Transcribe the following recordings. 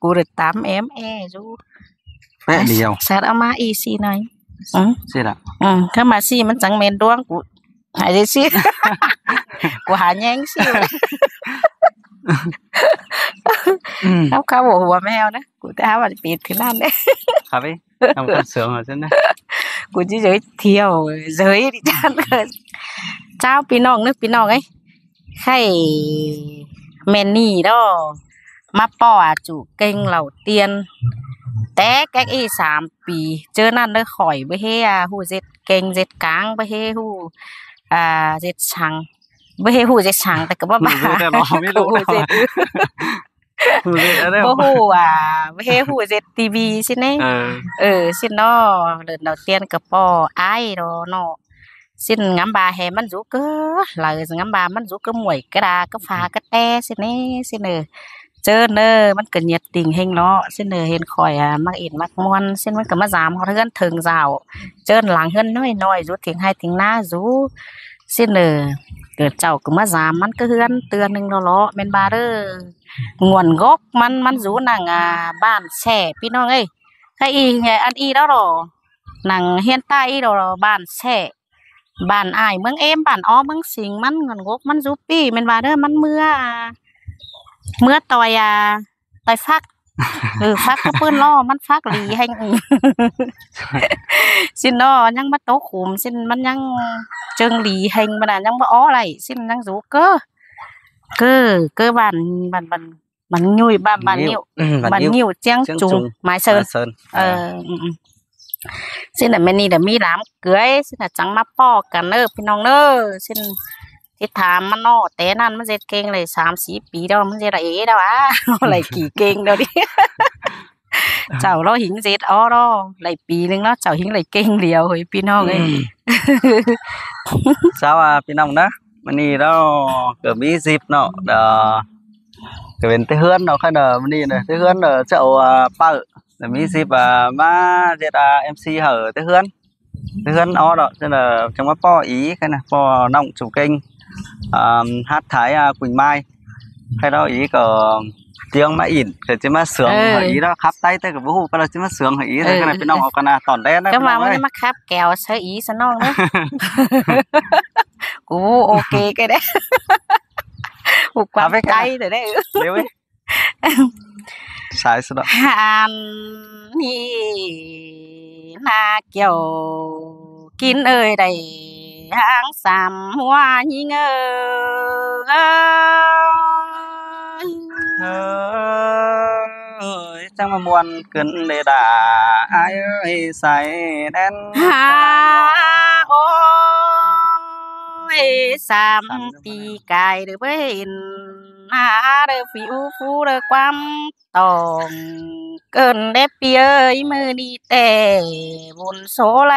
Cô được 8 em chú แป๊ะเดียว sát ở mà y xì này สิล่ะ ถ้ามาซี่มันจังแม่นดวงกูหายได้ซี่ กูหาแย่งซี่เขาบอกหัวแมวนะกูจะหาว่าปิดที่นั่นเด้ ครับพี่ทำกันเสืองเหรอซั่นนะ กูสิgiới thiệu giới đi chán chào พี่น้องนึกพี่น้องเอ้ยไข่แม่นี่ดอมาป้อจูเก่งเหล่าเตียนแต่แก๊กอี3ปีเจอนั่นเด้อข่อยบ่เฮฮู้เจ็ดเก่งเจ็ดกลางบ่เฮฮู้เจ็ดชังบ่เฮฮู้เจ็ดชังแต่ก็บ่บาไม่รู้เจ็ดบ่ฮู้บ่เฮฮู้เจ็ดทีวีซิแน่ซิเนาะเดินเราเตียนก็ป้ออ้ายดอเนาะxin ngắm bà hèมันrủ cơ lời ngắm bàมันrủ cơ muội cái đà cái phá cái te xin nè xin nè chơi nèมันก็nhiệt tình hình nó xin nèเห็นข่อยมักอินมักม่วนxinมันก็มาถามเฮาเฮือนถึงเจ้าเจิ้นหลังเฮือนน้อยๆรถถึงให้ถึงหน้ารูxin nèเกิดเจ้าก็มาถามมันก็เฮือนเตือนนึงเนาะแม่นบ่เด้องวนกกมันรูหนังบ้านแช่พี่น้องเอ้ยใครอีอันอีแล้วดอหนังเฮียนใต้อีดอบ้านแช่บ้านอ้ายเมืองเอมบ้านอ้อเมืองสิงมันงอนกมันซุปี้แม่นว่าเด้อมันเมื่อต่อยต่อยฟักฟักก็ปื้นล้อมันฟักหลีให้สิเนาะยังมาโตขุมสิมันยังเจิงหลีให้มันยังบ่อ้อไหลสิยังสูเก้อบ้านยุ่ยบ้านนิ้วเจียงจุงหมายเซินสิน่ะแม่นี่น่ะมีหลามเกยสิน่ะจังมาป้อกันเด้อพี่น้องเด้อสิสิถามมันเนาะแต่นั้นมันเฮ็ดเก่งเลย3-4ปีแล้วมันสิได้ดอกไหลกี่เก่งดอกดิ เจ้าเราหิงเจ็ดอ้อดอไหลปีนึงเนาะเจ้าหิงไหลเก่งเดียวเฮ้ยพี่น้องเอ้ย เจ้าพี่น้องนะมื้อนี้เราก็มี10เนาะก็เป็นแต่เฮือนเนาะคั่นมื้อนี้น่ะแต่เฮือนเจ้าเป้าlà mi dịp mà diệt MC hở tới hươn ó đó nên là trong mắt po ý cái này po nọng chủ kênh hát thái Quỳnh Mai hay đó ý có tiếng mà ỉn cái chứ mà sướng hỏi ý đó khắp tay tới cái vũ cái là chứ mà sướng hỏi ý cái này bên nọng cái nào tỏn đen đấy cái mà mới mắc khắp kèo sơ ý sơ non đấy cú ok cái đấy một quả tay rồi đấy sai số đóนี่นาเกี่ยวกินเอ่ยได้หางสามหัวยิงจังมามวนขึ้นได้ด่าอ้ายเอ้ยใส่แดนโอ้ย3ปีกายเด้อเพิ่นเด้อฟิวฟูเด้อความต้องเกินได้ปีเอ้ยมือดีแต่บุญโสไหล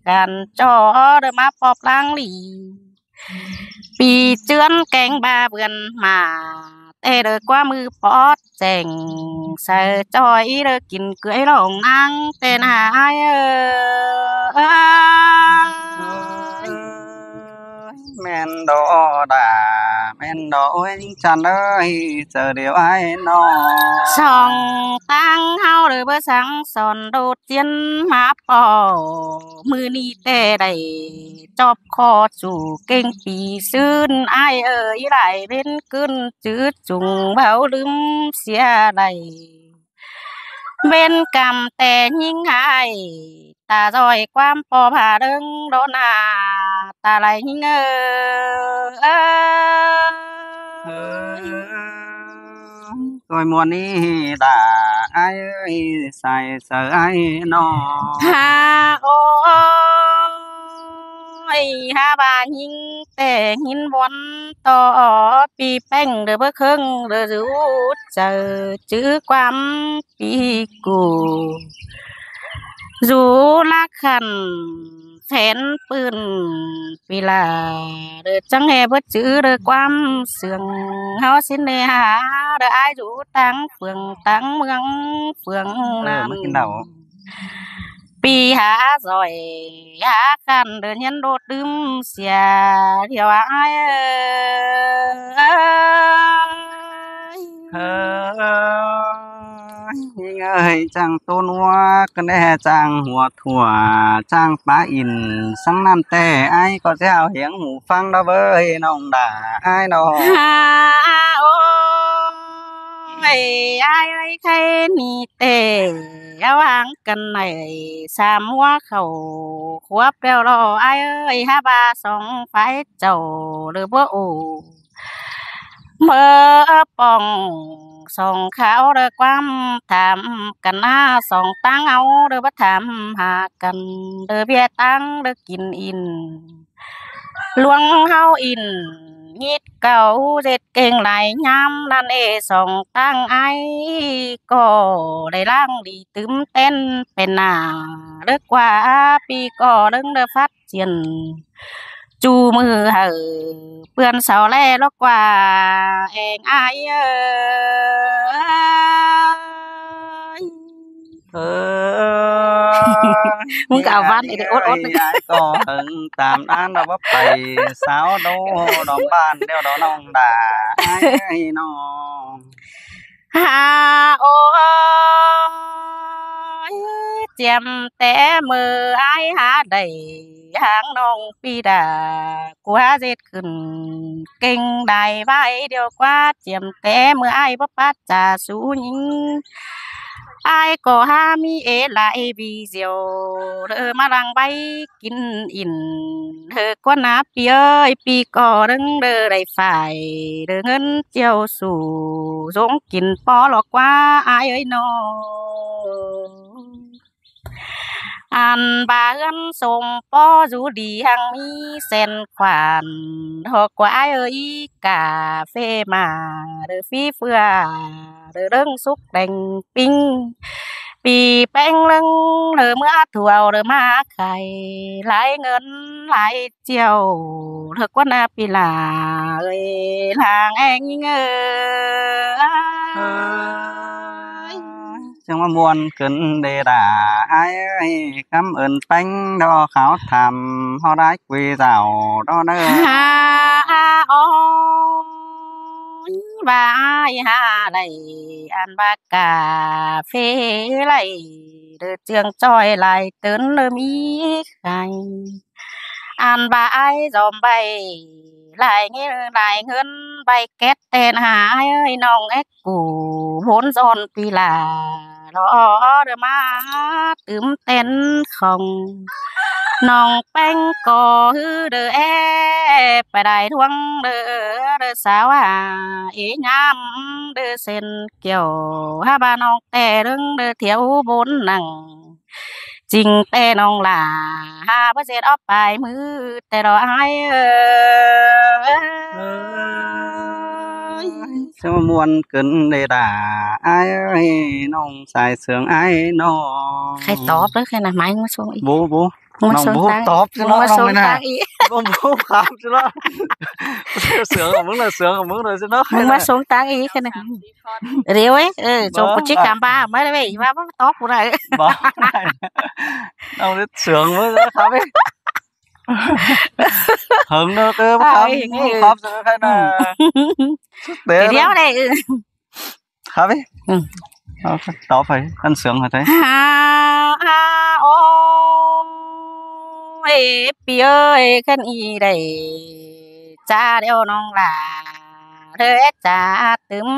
กันจอเด้อมาปอบล้างหลีปีเจือนแกงบาเบือนมาแต่เด้อกว่ามือปอดแจงใส่จอยเด้อกินเกลือลงนั่งแต่หายแม่นดอด่าแม่นดอยจันเอ้ยเจอเดียวอ้ายน้อส่องตั้งเฮาเด้อบ่สังสอนโดดเจียนมาปอมื้อนี้แต่ได้จอบคอสู่เก่งปีซื่นอ้ายเอ้ยไหลเป็นกึ้นจืดจุงเบาลืมเสียได้เว้นกรรมแต่ยิ่งหายตาจอยความปอผ่าเดิงโดนาตาไหลยิ่งrồi mùa ní đã ai ơi sai sợ ai nó ha ôi ha bà nhìnแต่nhìn bón toปีแป้งเด้อบ่ครึ่งเด้อรู้เจอจื้อความปีกูรู้ละคันแผนปืนปีลาเด้อจังแห่บ่จื้อเด้อความเสื่องเฮาสิได้หาเด้ออ้ายอยู่ตั้งเฟืองตั้งเมืองเฟืองน้ำปีหาซอยหาคันเดินยันโดดดื่มเสียเที่ยวอ้าย เอ้ยจังต้นวัวก็แน่จังหัวถั่วจังปลาอินสังน้ำแต่ไอ้ก็จะเอาเหียงหมูฟังดาเว้ยน้องด่าไอ้น้อง โอ้ยอ้ายเอ้ยใครนี่เตระวังกันหน่อยสามหัวเข้าควบแล้วรออ้ายเอ้ยหาบาสองไฟเจ้าหรือบ่โอเมื่อป้องส่องเขาเด้อความถามกันหน้าสองตั้งเอาเด้อบ่ถามหากันเด้อเบี้ยตั้งเด้อกินอินลวงเฮาอินยิดเก่าเจ็ดเก่งหลายยามนั่นสองตั้งไอ้ก็ได้ล่างดีตึมเต้นเป็นหน้าเด้อกว่าปีก็เด้งเด้อฟัดเจียนจูมือเฮอเปื้อนเสาแลลกว่าเองอ้ายมึงก็เอาวันอีกอดๆนึงก็ถึงตามนั้นเราว่าไปสาวโดดอมบ้านเดี๋ยวดอน้องด่าไอ้น้องโอ้ยเจียมแต่มืออ้ายหาได้หางน้องปีดากว่าเจ็ดขึ้นเก่งได้ไว้เดียวกว่าเจียมแต่มืออ้ายบ่ปัดจะสู้หญิงอ้ายก็หามีหลายวิเสียวเด้อมาลังใบกินอินเธอกว่านาปีเอ้ยปีก่อเด้งเด้อได้ฝ่ายเด้อเงินเจียวสู่สงกินปอหลอกว่าอ้ายเอ้ยน้องอันบาเอิ้นสมปออยู่ดีหังมีเส้นขวานฮอกกว่าอ้ายเอ้ยกาเฟมาเด้อฟีเฟือเด้อเรื่องสุกแดงปิ้งปีแป้งเรื่องเด้อเมื่อถั่วเด้อมาไข่หลายเงินหลายเจียวเด้อกว่านาปีลาเอ้ยทางแองเอ้ยจังว่ามวนขึ้นเดดาไอ้คำเอิ้นแป้งดอขาวทำเฮาได้คุยเจ้าดอเด้อบ่ายหาได้อันบากาเฟไหลเด้อเจืองจ้อยไหลตื่นเริ่มอีไข่อันบ่ายจอมใบหลายเงินใบแก๊สเต้นหาเอ้ยน้องเอ็กกูพ้นซ้อนปีลารอเด้อมาตึมเต้นของน้องแป้งก็ฮือเด้อไปได้ทวงเด้อสาวยามเด้อเส้นเกี่ยวหาบ้านน้องแต่เรื่องเด้อเที่ยวบนนั่งจริงแต่น้องล่ะหาบ่เสร็จเอาไปมือแต่รออ้ายจังว่ามวนขึ้นเดดาไอ้น้องสายเสืองไอ้น้องใครตอบเด้อแค่น่ะหมายมาส่งอีกบ่น้องบ่ตอบซิเนาะน้องไม่น่าบ่ครับซิเนาะเสือของมึงน่ะเสือของมึงน่ะซิเนาะมึงมาส่งตังอีกแค่น่ะเร็วส่งกูจิกกำบ้ามาได้เว้ยว่าบ่ตอบกูได้บ่น้องเสือมึงนะครับเว้ยหึงเด้อครับครับซิแค่น่ะเดี๋ยวได้ครับเว้ยเอาตอบไปอันเสืองหาไทโอ้ยปีเอ้ยคันอีได้จ้าเดี๋ยวน้องล่ะเด้อจ้าตึม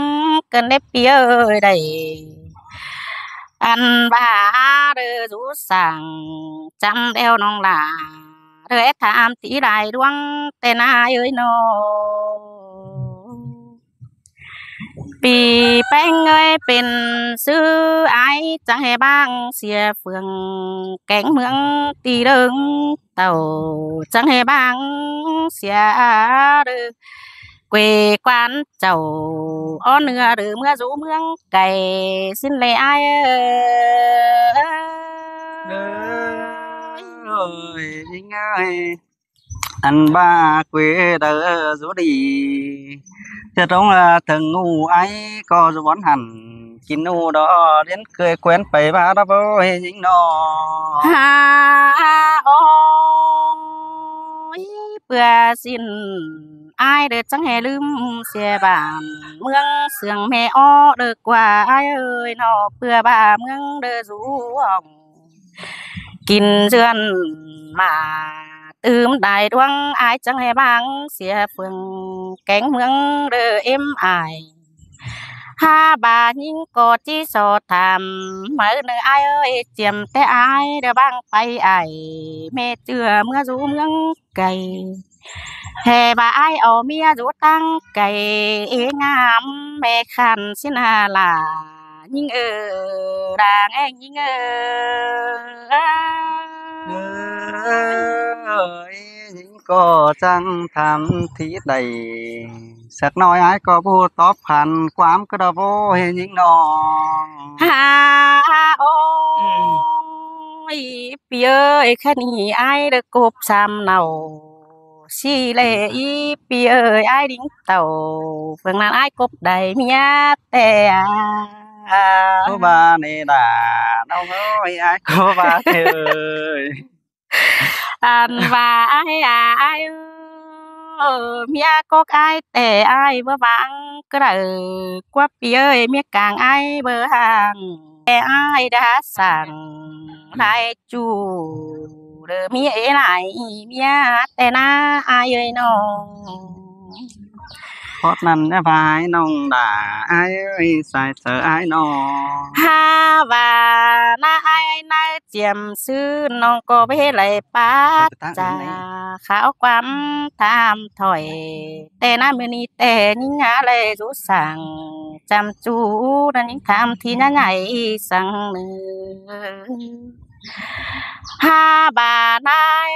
กันได้ปีเอ้ยได้อันบ้าเด้อสูสั่งจำเดี๋ยวน้องล่ะเด้อถามตีได้ดวงแต่นาเอ้ยน้องปีแป้งเอ้ยเป็นซื้อไอ้จังให้บ้างเสียเฟืองแกงเมืองตีเดิงเต่าจังให้บ้างเสียเด้อเกวกวนเจ้าอ้อเนื้อหรือเมื่อสู่เมืองไก่สิ้นเลยอ้ายง่ายอันบ้าเกวเด้อสุดีจะต้องถึงงูไอ้ก็จะวันหันกินนูดอเรียนเคยแควนไปมาแล้วบ่เฮ็ดหยังน้อโอ้ยเปื่อสิ้น อ้ายเด้อจังให้ลืมเสียบ้านเมืองเสืองแม่อ้อเด้อกว่าอ้ายเอ้ยน้อเพื่อบ้าเมืองเด้อสูงกินเจือนมาตื่มได้ดวงอ้ายจังให้บางเสียเฟืองแกงเมืองเด้อเอ็มอ้าย5 บาทยิงกอดที่สอถามมื้อนึงอ้ายเอ้ยเจียมแต่อ้ายเด้อบางไปอ้ายแม่เจือเมื่อสู่เมืองไกลแห่บ่าอ้ายเอาเมียอยู่ตั้งไกลงามแม่คันสินาลายิงดางแองยิงหญิงก็จังทำที่ใดสักน้อยอ้ายก็บ่ตอบพันความกระโบเห็นหญิงน้องโอ้ยปีเอ้ยคันนี้อ้ายเด้อกบซ้ำเนาสิเลอีปีเอ้ยอ้ายดิ้งเต่าเพิ่งนั้นอ้ายกบได้เมียแต่ก็บานี่ดาน้องเอ้ยอ้ายก็บาเถิดอันว่าอ้ายเมียกกอ้ายแต่อ้ายบ่บังกระกว่าปีเอ้ยเมียกลางอ้ายเบ่ห่างแต่อ้ายดาสั่งหลายจูเด้อมีหลายเมียแต่หน้าอ้ายเอ้ยน้องเพราะนั้นนะพายน้องด่าอ้ายเอ้ยใส่เสออ้ายน้องว่านาอ้ายนาเจียมซื้อน้องก็ไปไหลปาจาขาวความตามถอยแต่น้ามื้อนี้แต่ยิงหาเลยสุสั่งจำจูนั้นยิงถามที่น้าใหญ่สั่งนึ5 บาทนาย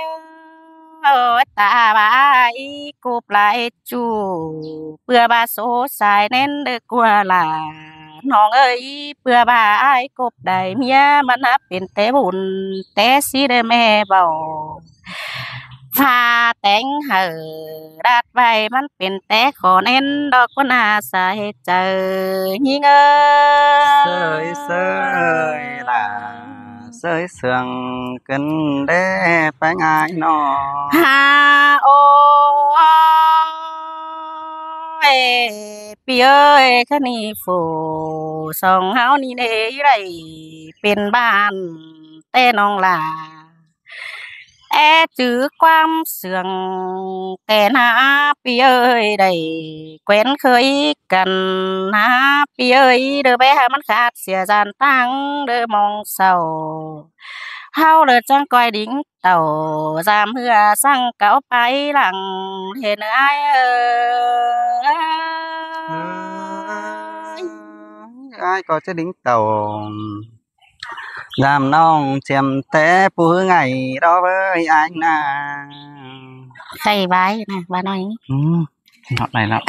ตาบายกูปลายจูเพื่อบาโซสายแน่นเด้อกว่าล่ะน้องเอ้ยเพื่อบายกบได้เมียมันนับเป็นแต่บุญแต่สิได้แม่เบาฟ้าแต่งเฮอรัดไว้มันเป็นแต่ขอแน่นดอกก็น่าใส่เจอยิงเสยล่ะเสยเสืองกันแด้ไปง่ายน้อโอ้ปีเอ้ยคะนี่ฟูสองเฮานี่ได้ไรเป็นบ้านแต่น้องลาจื้อความเสื่องแต่หน้าปีเอ้ยได้แควนเคยกันหน้าปีเอ้ยเด้อไปหามันขาดเสียจานตั้งเด้อมองเศร้าเฮาเด้อจังก้อยดิ้งเต่าสามเหือสั่งเก่าไปหลังเห็นอ้ายอ้ายก็จะดิ้งเต่าlàm nong chèm té pu ngày đó với anh nè thầy bái nè bà nói học này lắm